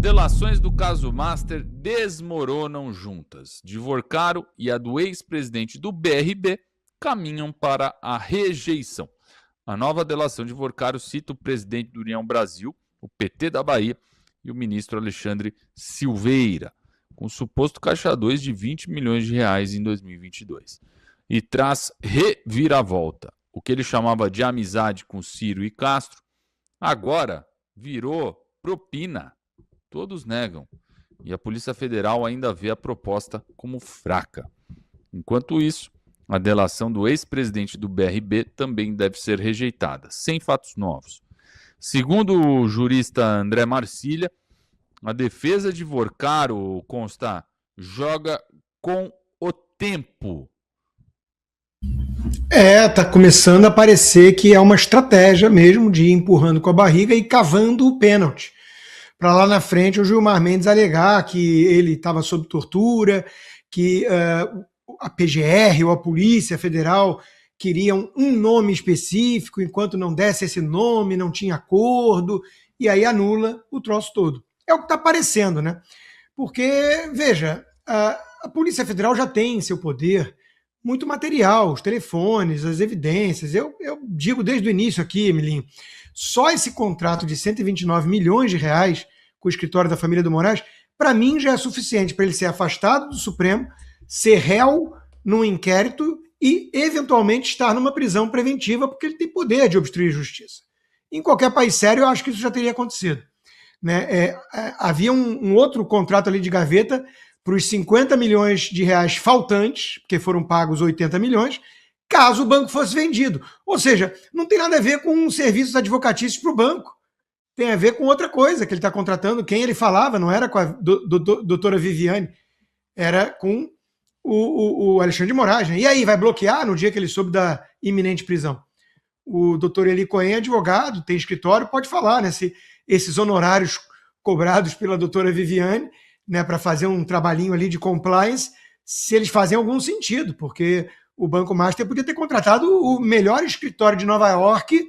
delações do caso Master desmoronam juntas. De Vorcaro e a do ex-presidente do BRB caminham para a rejeição. A nova delação de Vorcaro cita o presidente do União Brasil, o PT da Bahia, e o ministro Alexandre Silveira, com suposto caixa 2 de 20 milhões de reais em 2022. E traz reviravolta. O que ele chamava de amizade com Ciro e Castro, agora virou propina. Todos negam. E a Polícia Federal ainda vê a proposta como fraca. Enquanto isso, a delação do ex-presidente do BRB também deve ser rejeitada, sem fatos novos. Segundo o jurista André Marcília, a defesa de Vorcaro, consta, joga com o tempo. Tá começando a parecer que é uma estratégia mesmo de ir empurrando com a barriga e cavando o pênalti. Para lá na frente o Gilmar Mendes alegar que ele estava sob tortura, que a PGR ou a Polícia Federal queriam um nome específico, enquanto não desse esse nome, não tinha acordo, e aí anula o troço todo. É o que está aparecendo, né? Porque, veja, a Polícia Federal já tem em seu poder muito material, os telefones, as evidências. Eu digo desde o início aqui, Emilinho, só esse contrato de 129 milhões de reais com o escritório da família do Moraes, para mim já é suficiente para ele ser afastado do Supremo, ser réu num inquérito e, eventualmente, estar numa prisão preventiva, porque ele tem poder de obstruir justiça. Em qualquer país sério, eu acho que isso já teria acontecido. Né? Havia um outro contrato ali de gaveta para os 50 milhões de reais faltantes, porque foram pagos 80 milhões, caso o banco fosse vendido. Ou seja, não tem nada a ver com serviços advocatícios para o banco. Tem a ver com outra coisa que ele está contratando. Quem ele falava não era com a doutora Viviane, era com o Alexandre de Moraes. Né? E aí, vai bloquear no dia que ele soube da iminente prisão? O doutor Eli Cohen é advogado, tem escritório, pode falar, né? Se esses honorários cobrados pela doutora Viviane, né, para fazer um trabalhinho ali de compliance, se eles fazem algum sentido, porque o Banco Master podia ter contratado o melhor escritório de Nova York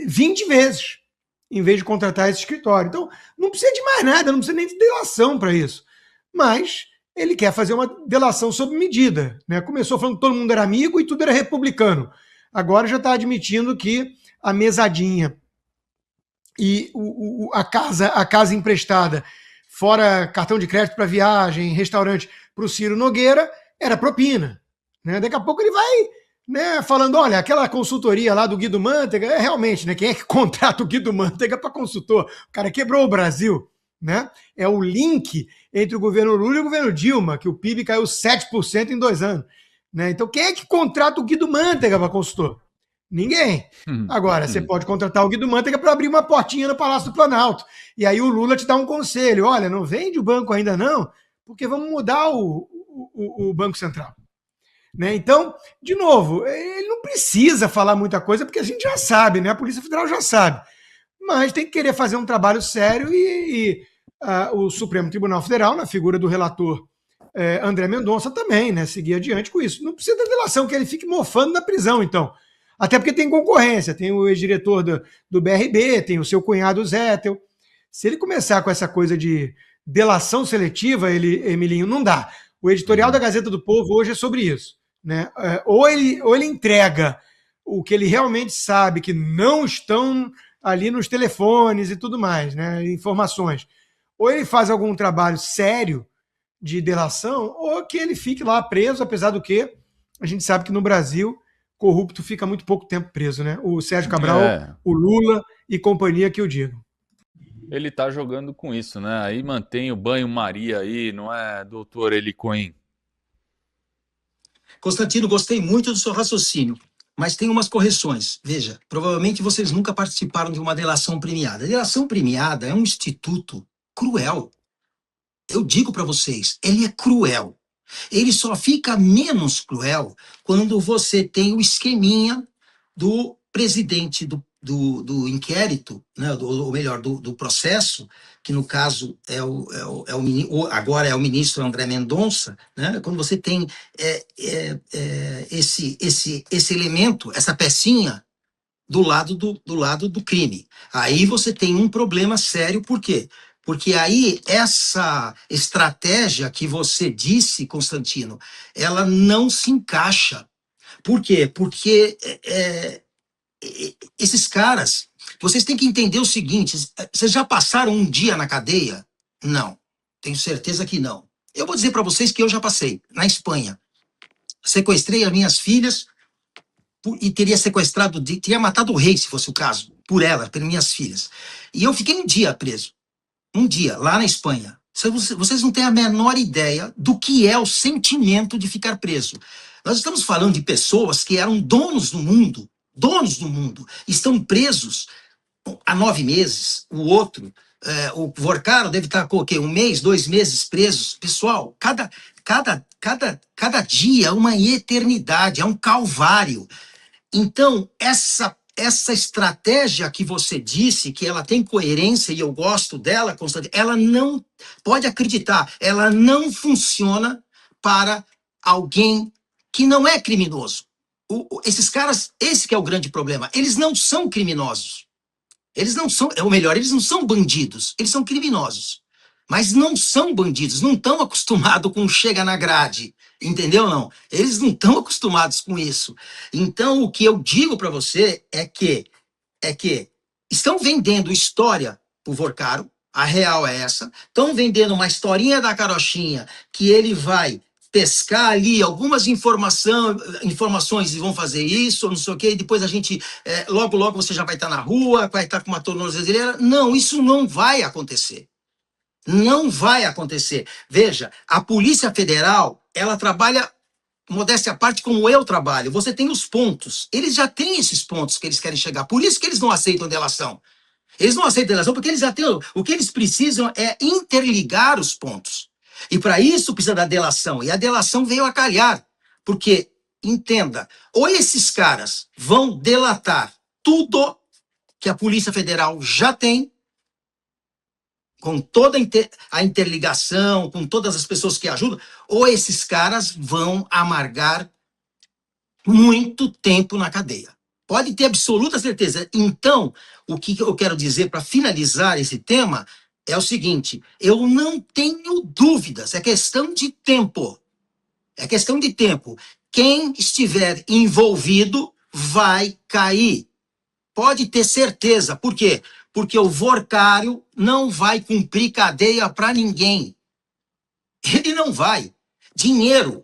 20 vezes, em vez de contratar esse escritório. Então, não precisa de mais nada, não precisa nem de delação para isso. Mas ele quer fazer uma delação sob medida. Né? Começou falando que todo mundo era amigo e tudo era republicano. Agora já está admitindo que a mesadinha e a casa emprestada, fora cartão de crédito para viagem, restaurante, para o Ciro Nogueira, era propina. Né? Daqui a pouco ele vai, né, falando, olha, aquela consultoria lá do Guido Mantega, realmente, né, quem é que contrata o Guido Mantega para consultor? O cara quebrou o Brasil. Né? É o link entre o governo Lula e o governo Dilma, que o PIB caiu 7% em 2 anos. Né? Então, quem é que contrata o Guido Mantega para consultor? Ninguém. Agora, você pode contratar o Guido Mantega para abrir uma portinha no Palácio do Planalto. E aí o Lula te dá um conselho. Olha, não vende o banco ainda não, porque vamos mudar o Banco Central. Né? Então, de novo, ele não precisa falar muita coisa, porque a gente já sabe, né? A Polícia Federal já sabe. Mas tem que querer fazer um trabalho sério e o Supremo Tribunal Federal, na figura do relator André Mendonça, também, né? Seguir adiante com isso. Não precisa da delação, que ele fique mofando na prisão, então. Até porque tem concorrência, tem o ex-diretor do BRB, tem o seu cunhado Zétel. Se ele começar com essa coisa de delação seletiva, Emilinho, não dá. O editorial da Gazeta do Povo hoje é sobre isso. Né? Ou ele entrega o que ele realmente sabe, que não estão ali nos telefones e tudo mais, né? Informações. Ou ele faz algum trabalho sério de delação, ou que ele fique lá preso, apesar do que a gente sabe que no Brasil corrupto fica muito pouco tempo preso, né? O Sérgio Cabral, o Lula e companhia que eu digo. Ele tá jogando com isso, né? Aí mantém o banho-maria aí, não é, doutor Eli Cohen? Constantino, gostei muito do seu raciocínio, mas tem umas correções. Veja, provavelmente vocês nunca participaram de uma delação premiada. A delação premiada é um instituto cruel. Eu digo para vocês, ele é cruel. Ele só fica menos cruel quando você tem o esqueminha do presidente do inquérito, né, ou melhor, do processo, que no caso agora é o ministro André Mendonça, né, quando você tem esse elemento, essa pecinha do lado do crime. Aí você tem um problema sério, por quê? Porque aí essa estratégia que você disse, Constantino, ela não se encaixa. Por quê? Porque esses caras, vocês têm que entender o seguinte: vocês já passaram um dia na cadeia? Não, tenho certeza que não. Eu vou dizer para vocês que eu já passei, na Espanha. Sequestrei as minhas filhas e teria sequestrado, teria matado o rei, se fosse o caso, por elas, pelas minhas filhas. E eu fiquei um dia preso. Um dia, lá na Espanha. Vocês não têm a menor ideia do que é o sentimento de ficar preso. Nós estamos falando de pessoas que eram donos do mundo, estão presos há 9 meses. O outro, o Vorcaro deve estar com o quê? 1 mês, 2 meses presos. Pessoal, cada dia é uma eternidade, é um calvário. Então, essa estratégia que você disse, que ela tem coerência e eu gosto dela, Constantino, ela não, pode acreditar, ela não funciona para alguém que não é criminoso. Esses caras, esse que é o grande problema, eles não são criminosos. Eles não são, ou melhor, eles não são bandidos, eles são criminosos. Mas não são bandidos, não estão acostumados com chega na grade, entendeu não? Eles não estão acostumados com isso. Então, o que eu digo para você é que estão vendendo história pro Vorcaro, a real é essa, estão vendendo uma historinha da carochinha que ele vai pescar ali algumas informações e vão fazer isso, não sei o quê, e depois a gente, logo você já vai estar na rua, vai estar com uma tornozeleira. Não, isso não vai acontecer. Não vai acontecer. Veja, a Polícia Federal, ela trabalha, modéstia à parte, como eu trabalho. Você tem os pontos. Eles já têm esses pontos que eles querem chegar. Por isso que eles não aceitam delação. Eles não aceitam delação porque eles já têm... O que eles precisam é interligar os pontos. E para isso precisa da delação. E a delação veio a calhar. Porque, entenda, ou esses caras vão delatar tudo que a Polícia Federal já tem, com toda a interligação, com todas as pessoas que ajudam, ou esses caras vão amargar muito tempo na cadeia. Pode ter absoluta certeza. Então, o que eu quero dizer para finalizar esse tema é o seguinte: eu não tenho dúvidas, é questão de tempo. É questão de tempo. Quem estiver envolvido vai cair. Pode ter certeza. Por quê? Porque o Vorcário não vai cumprir cadeia para ninguém. Ele não vai. Dinheiro,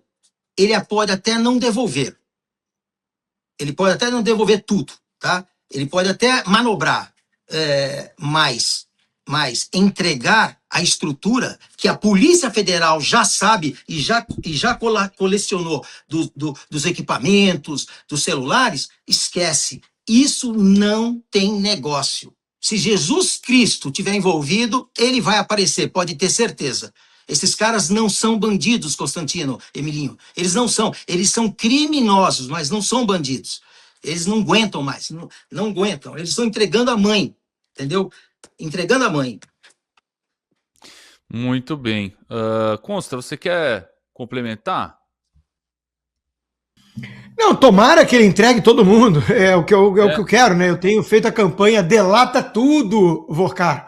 ele pode até não devolver. Ele pode até não devolver tudo, tá? Ele pode até manobrar, mas entregar a estrutura que a Polícia Federal já sabe e já colecionou dos equipamentos, dos celulares, esquece. Isso não tem negócio. Se Jesus Cristo estiver envolvido, ele vai aparecer, pode ter certeza. Esses caras não são bandidos, Constantino, Emilinho. Eles não são. Eles são criminosos, mas não são bandidos. Eles não aguentam mais. Não aguentam. Eles estão entregando a mãe. Entendeu? Entregando a mãe. Muito bem. Consta, você quer complementar? Não, tomara que ele entregue todo mundo. É o que eu quero, né? Eu tenho feito a campanha Delata Tudo, Vorcaro.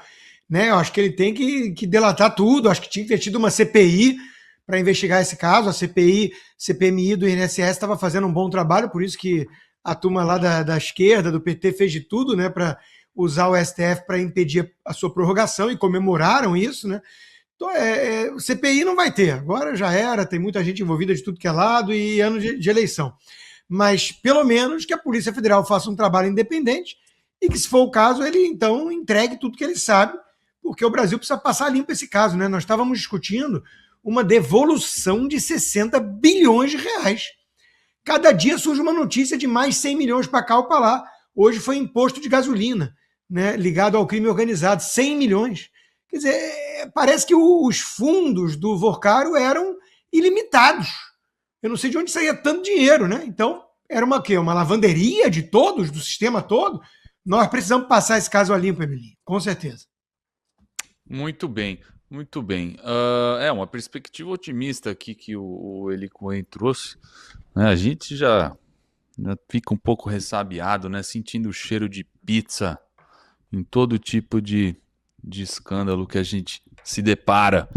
Né? Eu acho que ele tem que delatar tudo. Acho que tinha que ter tido uma CPI para investigar esse caso. A CPMI do INSS estava fazendo um bom trabalho, por isso que a turma lá da esquerda, do PT, fez de tudo, né, para usar o STF para impedir a sua prorrogação e comemoraram isso, né? Então, CPI não vai ter. Agora já era, tem muita gente envolvida de tudo que é lado e ano de eleição. Mas, pelo menos, que a Polícia Federal faça um trabalho independente e que, se for o caso, ele, então, entregue tudo que ele sabe, porque o Brasil precisa passar limpo esse caso, né? Nós estávamos discutindo uma devolução de 60 bilhões de reais. Cada dia surge uma notícia de mais 100 milhões para cá ou para lá. Hoje foi imposto de gasolina, né, ligado ao crime organizado, 100 milhões. Quer dizer, parece que os fundos do Vorcaro eram ilimitados. Eu não sei de onde saía tanto dinheiro, né? Então, era uma lavanderia de todos, do sistema todo. Nós precisamos passar esse caso a limpo, Emilinho, com certeza. Muito bem, muito bem. Uma perspectiva otimista aqui que o Eli Cohen trouxe. Né? A gente já fica um pouco ressabiado, né? Sentindo o cheiro de pizza em todo tipo de de escândalo que a gente se depara.